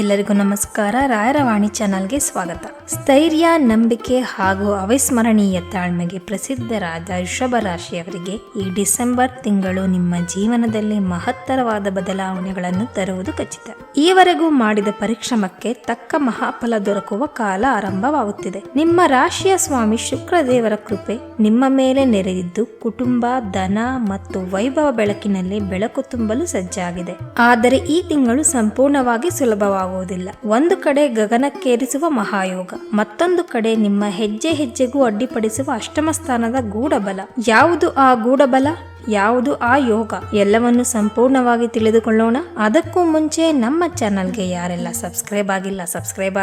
ಎಲ್ಲರಿಗೂ ನಮಸ್ಕಾರ. ರಾಯರವಾಣಿ ಚಾನಲ್ಗೆ ಸ್ವಾಗತ. ಸ್ಥೈರ್ಯ, ನಂಬಿಕೆ ಹಾಗೂ ಅವಿಸ್ಮರಣೀಯ ತಾಳ್ಮೆಗೆ ಪ್ರಸಿದ್ಧರಾದ ವೃಷಭ ರಾಶಿಯವರಿಗೆ ಈ ಡಿಸೆಂಬರ್ ತಿಂಗಳು ನಿಮ್ಮ ಜೀವನದಲ್ಲಿ ಮಹತ್ತರವಾದ ಬದಲಾವಣೆಗಳನ್ನು ತರುವುದು ಖಚಿತ. ಈವರೆಗೂ ಮಾಡಿದ ಪರಿಶ್ರಮಕ್ಕೆ ತಕ್ಕ ಮಹಾಫಲ ದೊರಕುವ ಕಾಲ ಆರಂಭವಾಗುತ್ತಿದೆ. ನಿಮ್ಮ ರಾಶಿಯ ಸ್ವಾಮಿ ಶುಕ್ರ ದೇವರ ಕೃಪೆ ನಿಮ್ಮ ಮೇಲೆ ನೆರೆದಿದ್ದು ಕುಟುಂಬ, ಧನ ಮತ್ತು ವೈಭವ ಬೆಳಕಿನಲ್ಲಿ ಬೆಳಕು ತುಂಬಲು ಸಜ್ಜಾಗಿದೆ. ಆದರೆ ಈ ತಿಂಗಳು ಸಂಪೂರ್ಣವಾಗಿ ಸುಲಭವಾಗುವುದಿಲ್ಲ. ಒಂದು ಕಡೆ ಗಗನಕ್ಕೇರಿಸುವ ಮಹಾಯೋಗ, ಮತ್ತೊಂದು ಕಡೆ ನಿಮ್ಮ ಹೆಜ್ಜೆ ಹೆಜ್ಜೆಗೂ ಅಡ್ಡಿಪಡಿಸುವ ಅಷ್ಟಮ ಸ್ಥಾನದ ಗೂಢಬಲ. ಯಾವುದು ಆ ಗೂಢಬಲ, ಯಾವುದು ಆ ಯೋಗ, ಎಲ್ಲವನ್ನು ಸಂಪೂರ್ಣವಾಗಿ ತಿಳಿದುಕೊಳ್ಳೋಣ. ಅದಕ್ಕೂ ಮುಂಚೆ ನಮ್ಮ ಚಾನಲ್ಗೆ ಯಾರೆಲ್ಲ ಸಬ್ಸ್ಕ್ರೈಬ್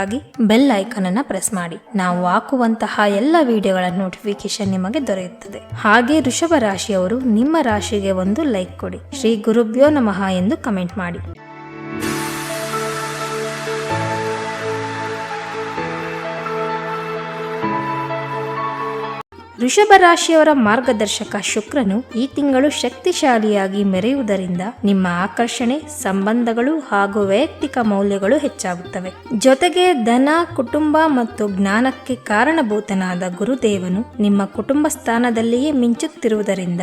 ಆಗಿ ಬೆಲ್ ಐಕಾನ್ ಅನ್ನು ಪ್ರೆಸ್ ಮಾಡಿ. ನಾವು ಹಾಕುವಂತಹ ಎಲ್ಲ ವಿಡಿಯೋಗಳ ನೋಟಿಫಿಕೇಶನ್ ನಿಮಗೆ ದೊರೆಯುತ್ತದೆ. ಹಾಗೆ ವೃಷಭ ರಾಶಿಯವರು ನಿಮ್ಮ ರಾಶಿಗೆ ಒಂದು ಲೈಕ್ ಕೊಡಿ. ಶ್ರೀ ಗುರುಭ್ಯೋ ನಮಃ ಎಂದು ಕಮೆಂಟ್ ಮಾಡಿ. ವೃಷಭ ರಾಶಿಯವರ ಮಾರ್ಗದರ್ಶಕ ಶುಕ್ರನು ಈ ತಿಂಗಳು ಶಕ್ತಿಶಾಲಿಯಾಗಿ ಮೆರೆಯುವುದರಿಂದ ನಿಮ್ಮ ಆಕರ್ಷಣೆ, ಸಂಬಂಧಗಳು ಹಾಗೂ ವೈಯಕ್ತಿಕ ಮೌಲ್ಯಗಳು ಹೆಚ್ಚಾಗುತ್ತವೆ. ಜೊತೆಗೆ ಧನ, ಕುಟುಂಬ ಮತ್ತು ಜ್ಞಾನಕ್ಕೆ ಕಾರಣಭೂತನಾದ ಗುರುದೇವನು ನಿಮ್ಮ ಕುಟುಂಬ ಸ್ಥಾನದಲ್ಲಿಯೇ ಮಿಂಚುತ್ತಿರುವುದರಿಂದ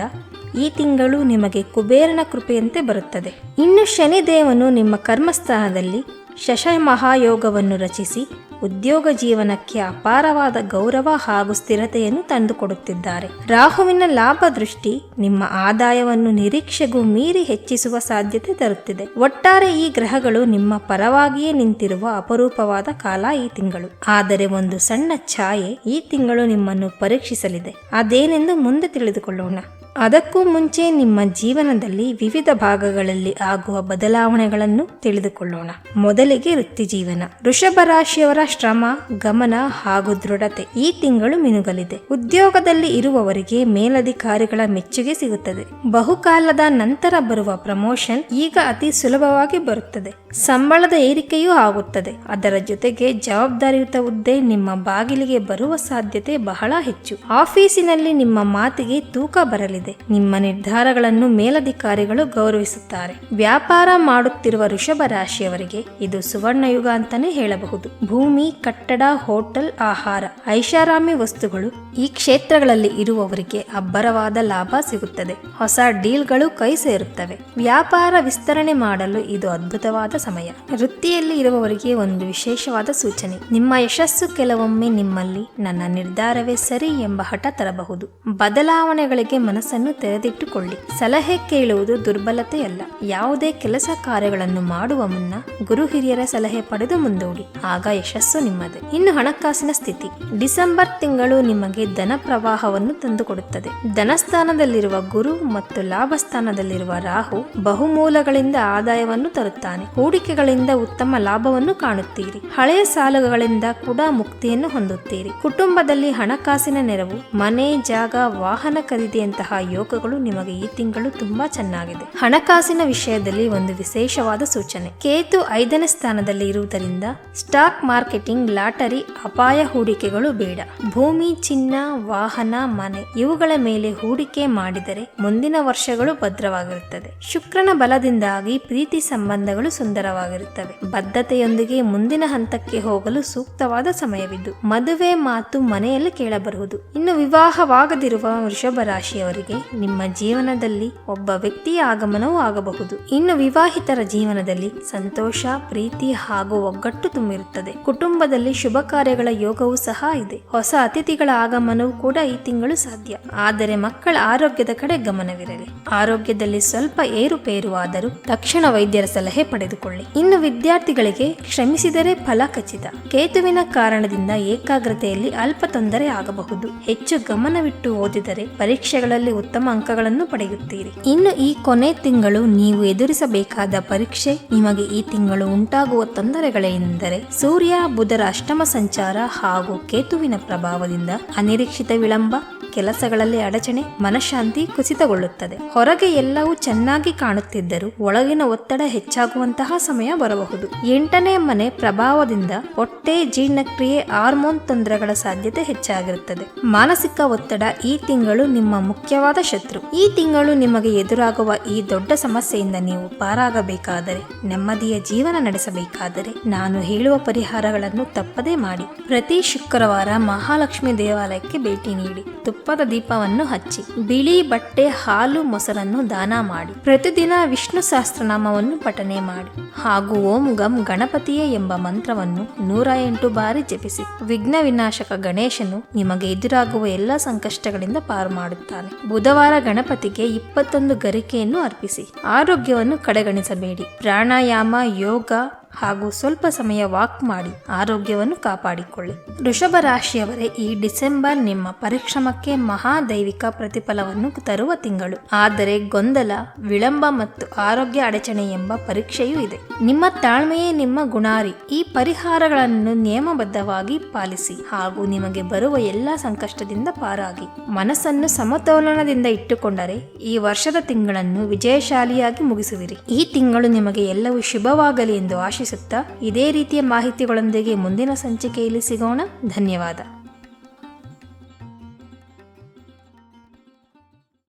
ಈ ತಿಂಗಳು ನಿಮಗೆ ಕುಬೇರನ ಕೃಪೆಯಂತೆ ಬರುತ್ತದೆ. ಇನ್ನು ಶನಿದೇವನು ನಿಮ್ಮ ಕರ್ಮಸ್ಥಾನದಲ್ಲಿ ಶಶ ಮಹಾಯೋಗವನ್ನು ರಚಿಸಿ ಉದ್ಯೋಗ ಜೀವನಕ್ಕೆ ಅಪಾರವಾದ ಗೌರವ ಹಾಗೂ ಸ್ಥಿರತೆಯನ್ನು ತಂದುಕೊಡುತ್ತಿದ್ದಾರೆ. ರಾಹುವಿನ ಲಾಭ ದೃಷ್ಟಿ ನಿಮ್ಮ ಆದಾಯವನ್ನು ನಿರೀಕ್ಷೆಗೂ ಮೀರಿ ಹೆಚ್ಚಿಸುವ ಸಾಧ್ಯತೆ ತರುತ್ತಿದೆ. ಒಟ್ಟಾರೆ ಈ ಗ್ರಹಗಳು ನಿಮ್ಮ ಪರವಾಗಿಯೇ ನಿಂತಿರುವ ಅಪರೂಪವಾದ ಕಾಲ ಈ ತಿಂಗಳು. ಆದರೆ ಒಂದು ಸಣ್ಣ ಛಾಯೆ ಈ ತಿಂಗಳು ನಿಮ್ಮನ್ನು ಪರೀಕ್ಷಿಸಲಿದೆ. ಅದೇನೆಂದು ಮುಂದೆ ತಿಳಿದುಕೊಳ್ಳೋಣ. ಅದಕ್ಕೂ ಮುಂಚೆ ನಿಮ್ಮ ಜೀವನದಲ್ಲಿ ವಿವಿಧ ಭಾಗಗಳಲ್ಲಿ ಆಗುವ ಬದಲಾವಣೆಗಳನ್ನು ತಿಳಿದುಕೊಳ್ಳೋಣ. ಮೊದಲಿಗೆ ವೃತ್ತಿ ಜೀವನ. ವೃಷಭ ರಾಶಿಯವರ ಶ್ರಮ, ಗಮನ ಹಾಗೂ ದೃಢತೆ ಈ ತಿಂಗಳು ಮಿನುಗಲಿದೆ. ಉದ್ಯೋಗದಲ್ಲಿ ಇರುವವರಿಗೆ ಮೇಲಧಿಕಾರಿಗಳ ಮೆಚ್ಚುಗೆ ಸಿಗುತ್ತದೆ. ಬಹುಕಾಲದ ನಂತರ ಬರುವ ಪ್ರಮೋಷನ್ ಈಗ ಅತಿ ಸುಲಭವಾಗಿ ಬರುತ್ತದೆ. ಸಂಬಳದ ಏರಿಕೆಯೂ ಆಗುತ್ತದೆ. ಅದರ ಜೊತೆಗೆ ಜವಾಬ್ದಾರಿಯುತ ಹುದ್ದೆ ನಿಮ್ಮ ಬಾಗಿಲಿಗೆ ಬರುವ ಸಾಧ್ಯತೆ ಬಹಳ ಹೆಚ್ಚು. ಆಫೀಸಿನಲ್ಲಿ ನಿಮ್ಮ ಮಾತಿಗೆ ತೂಕ ಬರಲಿದೆ. ನಿಮ್ಮ ನಿರ್ಧಾರಗಳನ್ನು ಮೇಲಧಿಕಾರಿಗಳು ಗೌರವಿಸುತ್ತಾರೆ. ವ್ಯಾಪಾರ ಮಾಡುತ್ತಿರುವ ವೃಷಭ ರಾಶಿಯವರಿಗೆ ಇದು ಸುವರ್ಣ ಯುಗ ಅಂತಾನೆ ಹೇಳಬಹುದು. ಭೂಮಿ, ಕಟ್ಟಡ, ಹೋಟೆಲ್, ಆಹಾರ, ಐಷಾರಾಮಿ ವಸ್ತುಗಳು ಈ ಕ್ಷೇತ್ರಗಳಲ್ಲಿ ಇರುವವರಿಗೆ ಅಬ್ಬರವಾದ ಲಾಭ ಸಿಗುತ್ತದೆ. ಹೊಸ ಡೀಲ್ಗಳು ಕೈ ಸೇರುತ್ತವೆ. ವ್ಯಾಪಾರ ವಿಸ್ತರಣೆ ಮಾಡಲು ಇದು ಅದ್ಭುತವಾದ ಸಮಯ. ವೃತ್ತಿಯಲ್ಲಿ ಇರುವವರಿಗೆ ಒಂದು ವಿಶೇಷವಾದ ಸೂಚನೆ. ನಿಮ್ಮ ಯಶಸ್ಸು ಕೆಲವೊಮ್ಮೆ ನಿಮ್ಮಲ್ಲಿ ನನ್ನ ನಿರ್ಧಾರವೇ ಸರಿ ಎಂಬ ಹಠ ತರಬಹುದು. ಬದಲಾವಣೆಗಳಿಗೆ ಮನಸ್ಸನ್ನು ತೆರೆದಿಟ್ಟುಕೊಳ್ಳಿ. ಸಲಹೆ ಕೇಳುವುದು ದುರ್ಬಲತೆಯಲ್ಲ. ಯಾವುದೇ ಕೆಲಸ ಕಾರ್ಯಗಳನ್ನು ಮಾಡುವ ಮುನ್ನ ಗುರು ಹಿರಿಯರ ಸಲಹೆ ಪಡೆದು ಮುಂದೂಡಿ. ಆಗ ಯಶಸ್ಸು ನಿಮ್ಮದೇ. ಇನ್ನು ಹಣಕಾಸಿನ ಸ್ಥಿತಿ. ಡಿಸೆಂಬರ್ ತಿಂಗಳು ನಿಮಗೆ ಧನ ಪ್ರವಾಹವನ್ನು ತಂದುಕೊಡುತ್ತದೆ. ಧನಸ್ಥಾನದಲ್ಲಿರುವ ಗುರು ಮತ್ತು ಲಾಭ ಸ್ಥಾನದಲ್ಲಿರುವ ರಾಹು ಬಹುಮೂಲಗಳಿಂದ ಆದಾಯವನ್ನು ತರುತ್ತಾನೆ. ಹೂಡಿಕೆಗಳಿಂದ ಉತ್ತಮ ಲಾಭವನ್ನು ಕಾಣುತ್ತೀರಿ. ಹಳೆಯ ಸಾಲಗಳಿಂದ ಕೂಡ ಮುಕ್ತಿಯನ್ನು ಹೊಂದುತ್ತೀರಿ. ಕುಟುಂಬದಲ್ಲಿ ಹಣಕಾಸಿನ ನೆರವು, ಮನೆ, ಜಾಗ, ವಾಹನ ಖರೀದಿಯಂತಹ ಯೋಗಗಳು ನಿಮಗೆ ಈ ತಿಂಗಳು ತುಂಬಾ ಚೆನ್ನಾಗಿದೆ. ಹಣಕಾಸಿನ ವಿಷಯದಲ್ಲಿ ಒಂದು ವಿಶೇಷವಾದ ಸೂಚನೆ. ಕೇತು 5ನೇ ಸ್ಥಾನದಲ್ಲಿ ಇರುವುದರಿಂದ ಸ್ಟಾಕ್ ಮಾರ್ಕೆಟಿಂಗ್, ಲಾಟರಿ, ಅಪಾಯ ಹೂಡಿಕೆಗಳು ಬೇಡ. ಭೂಮಿ, ಚಿನ್ನ, ವಾಹನ, ಮನೆ ಇವುಗಳ ಮೇಲೆ ಹೂಡಿಕೆ ಮಾಡಿದರೆ ಮುಂದಿನ ವರ್ಷಗಳು ಭದ್ರವಾಗಿರುತ್ತದೆ. ಶುಕ್ರನ ಬಲದಿಂದಾಗಿ ಪ್ರೀತಿ ಸಂಬಂಧಗಳು ಸುಂದರವಾಗಿರುತ್ತವೆ. ಬದ್ಧತೆಯೊಂದಿಗೆ ಮುಂದಿನ ಹಂತಕ್ಕೆ ಹೋಗಲು ಸೂಕ್ತವಾದ ಸಮಯವಿದ್ದು ಮದುವೆ ಮಾತು ಮನೆಯಲ್ಲಿ ಕೇಳಬರುವುದು. ಇನ್ನು ವಿವಾಹವಾಗದಿರುವ ವೃಷಭ ರಾಶಿಯವರಿಗೆ ನಿಮ್ಮ ಜೀವನದಲ್ಲಿ ಒಬ್ಬ ವ್ಯಕ್ತಿಯ ಆಗಮನವೂ ಆಗಬಹುದು. ಇನ್ನು ವಿವಾಹಿತರ ಜೀವನದಲ್ಲಿ ಸಂತೋಷ, ಪ್ರೀತಿ ಹಾಗೂ ಒಗ್ಗಟ್ಟು ತುಂಬಿರುತ್ತದೆ. ಕುಟುಂಬದಲ್ಲಿ ಶುಭ ಕಾರ್ಯಗಳ ಯೋಗವೂ ಸಹ ಇದೆ. ಹೊಸ ಅತಿಥಿಗಳ ಆಗಮನವೂ ಕೂಡ ಈ ತಿಂಗಳು ಸಾಧ್ಯ. ಆದರೆ ಮಕ್ಕಳ ಆರೋಗ್ಯದ ಕಡೆ ಗಮನವಿರಲಿ. ಆರೋಗ್ಯದಲ್ಲಿ ಸ್ವಲ್ಪ ಏರುಪೇರು ಆದರೂ ತಕ್ಷಣ ವೈದ್ಯರ ಸಲಹೆ ಪಡೆದುಕೊಳ್ಳಿ. ಇನ್ನು ವಿದ್ಯಾರ್ಥಿಗಳಿಗೆ ಶ್ರಮಿಸಿದರೆ ಫಲ ಖಚಿತ. ಕೇತುವಿನ ಕಾರಣದಿಂದ ಏಕಾಗ್ರತೆಯಲ್ಲಿ ಅಲ್ಪ ತೊಂದರೆ ಆಗಬಹುದು. ಹೆಚ್ಚು ಗಮನವಿಟ್ಟು ಓದಿದರೆ ಪರೀಕ್ಷೆಗಳಲ್ಲಿ ಉತ್ತಮ ಅಂಕಗಳನ್ನು ಪಡೆಯುತ್ತೀರಿ. ಇನ್ನು ಈ ಕೊನೆ ತಿಂಗಳು ನೀವು ಎದುರಿಸಬೇಕಾದ ಪರೀಕ್ಷೆ. ನಿಮಗೆ ಈ ತಿಂಗಳು ಉಂಟಾಗುವ ತೊಂದರೆಗಳೆಂದರೆ ಸೂರ್ಯ, ಬುಧರ ಅಷ್ಟಮ ಸಂಚಾರ ಹಾಗೂ ಕೇತುವಿನ ಪ್ರಭಾವದಿಂದ ಅನಿರೀಕ್ಷಿತ ವಿಳಂಬ, ಕೆಲಸಗಳಲ್ಲಿ ಅಡಚಣೆ, ಮನಃಶಾಂತಿ ಕುಸಿತಗೊಳ್ಳುತ್ತದೆ. ಹೊರಗೆ ಎಲ್ಲವೂ ಚೆನ್ನಾಗಿ ಕಾಣುತ್ತಿದ್ದರೂ ಒಳಗಿನ ಒತ್ತಡ ಹೆಚ್ಚಾಗುವಂತಹ ಸಮಯ ಬರಬಹುದು. 8ನೇ ಮನೆ ಪ್ರಭಾವದಿಂದ ಹೊಟ್ಟೆ, ಜೀರ್ಣಕ್ರಿಯೆ, ಹಾರ್ಮೋನ್ ತೊಂದರೆಗಳ ಸಾಧ್ಯತೆ ಹೆಚ್ಚಾಗಿರುತ್ತದೆ. ಮಾನಸಿಕ ಒತ್ತಡ ಈ ತಿಂಗಳು ನಿಮ್ಮ ಮುಖ್ಯವಾದ ಬಲವಾದ ಶತ್ರು. ಈ ತಿಂಗಳು ನಿಮಗೆ ಎದುರಾಗುವ ಈ ದೊಡ್ಡ ಸಮಸ್ಯೆಯಿಂದ ನೀವು ಪಾರಾಗಬೇಕಾದರೆ, ನೆಮ್ಮದಿಯ ಜೀವನ ನಡೆಸಬೇಕಾದರೆ ನಾನು ಹೇಳುವ ಪರಿಹಾರಗಳನ್ನು ತಪ್ಪದೇ ಮಾಡಿ. ಪ್ರತಿ ಶುಕ್ರವಾರ ಮಹಾಲಕ್ಷ್ಮಿ ದೇವಾಲಯಕ್ಕೆ ಭೇಟಿ ನೀಡಿ, ತುಪ್ಪದ ದೀಪವನ್ನು ಹಚ್ಚಿ, ಬಿಳಿ ಬಟ್ಟೆ, ಹಾಲು, ಮೊಸರನ್ನು ದಾನ ಮಾಡಿ, ಪ್ರತಿದಿನ ವಿಷ್ಣು ಸಹಸ್ರನಾಮವನ್ನು ಪಠನೆ ಮಾಡಿ ಹಾಗೂ ಓಂ ಗಂ ಗಣಪತಿಯೇ ಎಂಬ ಮಂತ್ರವನ್ನು 108 ಬಾರಿ ಜಪಿಸಿ. ವಿಘ್ನ ವಿನಾಶಕ ಗಣೇಶನು ನಿಮಗೆ ಎದುರಾಗುವ ಎಲ್ಲ ಸಂಕಷ್ಟಗಳಿಂದ ಪಾರು ಮಾಡುತ್ತಾನೆ. ಬುಧವಾರ ಗಣಪತಿಗೆ 21 ಗರಿಕೆಯನ್ನು ಅರ್ಪಿಸಿ. ಆರೋಗ್ಯವನ್ನು ಕಡೆಗಣಿಸಬೇಡಿ. ಪ್ರಾಣಾಯಾಮ, ಯೋಗ ಹಾಗೂ ಸ್ವಲ್ಪ ಸಮಯ ವಾಕ್ ಮಾಡಿ ಆರೋಗ್ಯವನ್ನು ಕಾಪಾಡಿಕೊಳ್ಳಿ. ವೃಷಭ ರಾಶಿಯವರೇ, ಈ ಡಿಸೆಂಬರ್ ನಿಮ್ಮ ಪರಿಶ್ರಮಕ್ಕೆ ಮಹಾದೈವಿಕ ಪ್ರತಿಫಲವನ್ನು ತರುವ ತಿಂಗಳು. ಆದರೆ ಗೊಂದಲ, ವಿಳಂಬ ಮತ್ತು ಆರೋಗ್ಯ ಅಡಚಣೆ ಎಂಬ ಪರೀಕ್ಷೆಯೂ ಇದೆ. ನಿಮ್ಮ ತಾಳ್ಮೆಯೇ ನಿಮ್ಮ ಗುಣಾರಿ. ಈ ಪರಿಹಾರಗಳನ್ನು ನಿಯಮಬದ್ಧವಾಗಿ ಪಾಲಿಸಿ ಹಾಗೂ ನಿಮಗೆ ಬರುವ ಎಲ್ಲಾ ಸಂಕಷ್ಟದಿಂದ ಪಾರಾಗಿ. ಮನಸ್ಸನ್ನು ಸಮತೋಲನದಿಂದ ಇಟ್ಟುಕೊಂಡರೆ ಈ ವರ್ಷದ ತಿಂಗಳನ್ನು ವಿಜಯಶಾಲಿಯಾಗಿ ಮುಗಿಸುವಿರಿ. ಈ ತಿಂಗಳು ನಿಮಗೆ ಎಲ್ಲವೂ ಶುಭವಾಗಲಿ ಎಂದು ಆಶಿಸುತ್ತಾ ಇದೇ ರೀತಿಯ ಮಾಹಿತಿಗಳೊಂದಿಗೆ ಮುಂದಿನ ಸಂಚಿಕೆಯಲ್ಲಿ ಸಿಗೋಣ. ಧನ್ಯವಾದ.